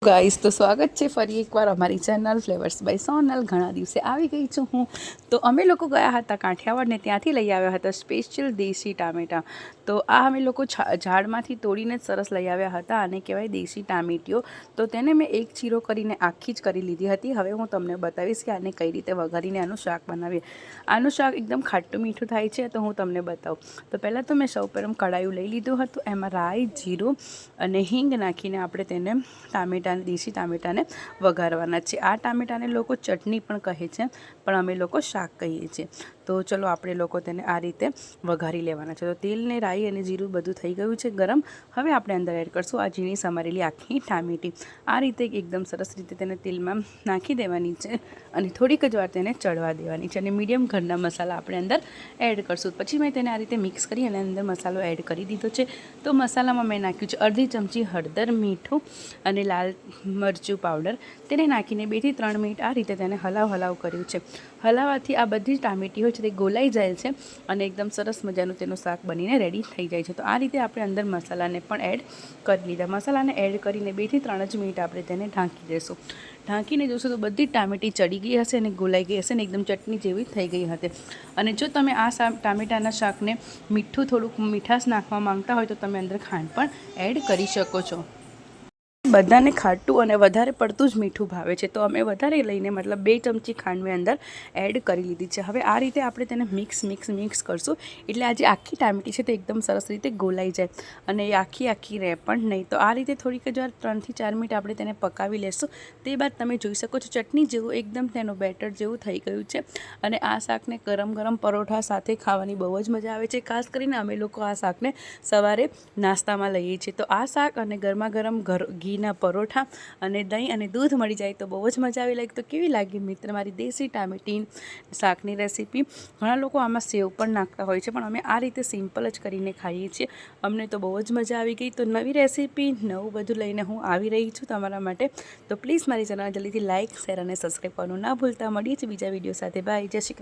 Guys તો સ્વાગત છે ફરી એકવાર અમારી ચેનલ ફ્લેવર્સ બાય સોનલ। ઘણા દિવસે આવી ગઈ છું હું। તો અમે લોકો ગયા હતા કાઠિયાવાડ ને ત્યાંથી લઈ આવ્યા હતા સ્પેશિયલ દેશી ટામેટાં। તો આ અમે લોકો ઝાડમાંથી તોડીને જ સરસ લઈ આવ્યા હતા અને કહેવાય દેશી ટામેટીઓ। તો તેને મેં એક ચીરો કરીને આખી જ કરી લીધી હતી। હવે હું તમને બતાવીશ કે આને કઈ રીતે વઘારીને આનું શાક બનાવીએ। આનું શાક એકદમ ખાટું મીઠું થાય છે તો હું તમને બતાવું। તો પહેલાં તો મેં સૌપ્રથમ કડાયું લઈ લીધું હતું, એમાં રાઈ, જીરું અને હિંગ નાખીને આપણે તેને દેશી ટામેટાને વઘારવાના છે। આ ટામેટાને લોકો ચટણી પણ કહે છે, પણ અમે લોકો શાક કહીએ છીએ। તો ચલો આપણે લોકો તેને આ રીતે વઘારી લેવાના છે। તો તેલને રાઈ અને જીરું બધું થઈ ગયું છે ગરમ। હવે આપણે અંદર એડ કરશું આ ઝીણી સમારેલી આખી ટામેટી। આ રીતે એકદમ સરસ રીતે તેને તેલમાં નાખી દેવાની છે અને થોડીક જ વાર તેને ચડવા દેવાની છે અને મીડિયમ ઘરના મસાલા આપણે અંદર એડ કરશું। પછી મેં તેને આ રીતે મિક્સ કરી અને અંદર મસાલો એડ કરી દીધો છે। તો મસાલામાં મેં નાખ્યું છે અડધી ચમચી હળદર, મીઠું અને લાલ મરચું પાવડર। તેને નાખીને 2 થી 3 મિનિટ આ રીતે તેને હલાવ કર્યું છે। હલાવવાથી આ બધી ટામેટી હોય છે તે ગોલાઈ જાય છે અને એકદમ સરસ મજાનું તેનું શાક બનીને રેડી થઈ જાય છે। તો આ રીતે આપણે અંદર મસાલાને પણ એડ કરી લીધા। મસાલાને એડ કરીને 2 થી 3 જ મિનિટ આપણે તેને ઢાંકી દઈશું। ઢાંકીને જોશું તો બધી ટામેટી ચડી ગઈ હશે અને ગોલાઈ ગઈ હશે ને એકદમ ચટણી જેવી થઈ ગઈ હતી। અને જો તમે આ ટામેટાના શાકને થોડુંક મીઠાશ નાખવા માંગતા હોય તો તમે અંદર ખાંડ પણ એડ કરી શકો છો। બધાને ખાટું અને વધારે પડતું જ મીઠું ભાવે છે, તો અમે વધારે લઈને મતલબ 2 ચમચી ખાંડ મેં અંદર એડ કરી લીધી છે। હવે આ રીતે આપણે તેને મિક્સ કરશું એટલે આ જે આખી ટામેટી છે તે એકદમ સરસ રીતે ગોલાઈ જાય અને એ આખી રહે પણ નહીં। તો આ રીતે થોડીક જ વાર 3 થી 4 મિનિટ આપણે તેને પકાવી લેશું। તે બાદ તમે જોઈ શકો છો ચટણી જેવું એકદમ તેનું બેટર જેવું થઈ ગયું છે અને આ શાકને ગરમ પરોઠા સાથે ખાવાની બહુ જ મજા આવે છે। ખાસ કરીને અમે લોકો આ શાકને સવારે નાસ્તામાં લઈએ છીએ। તો આ શાક અને ગરમા ગરમ ઘીના પરોઠા અને દહીં અને દૂધ મળી જાય તો બહુ જ મજા આવી લાગી। તો કેવી લાગી મિત્ર મારી દેશી ટામેટી શાકની રેસીપી? ઘણા લોકો આમાં સેવ પણ નાખતા હોય છે, પણ અમે આ રીતે સિમ્પલ જ કરીને ખાઈએ છીએ। અમને તો બહુ જ મજા આવી ગઈ। તો નવી રેસીપી, નવું બધું લઈને હું આવી રહી છું તમારા માટે। તો પ્લીઝ મારી ચેનલ જલ્દીથી લાઇક, શેર અને સબસ્ક્રાઈબ કરવાનું ના ભૂલતા। મળીએ છીએ બીજા વિડીયો સાથે। બાય, જય શ્રી કૃષ્ણ।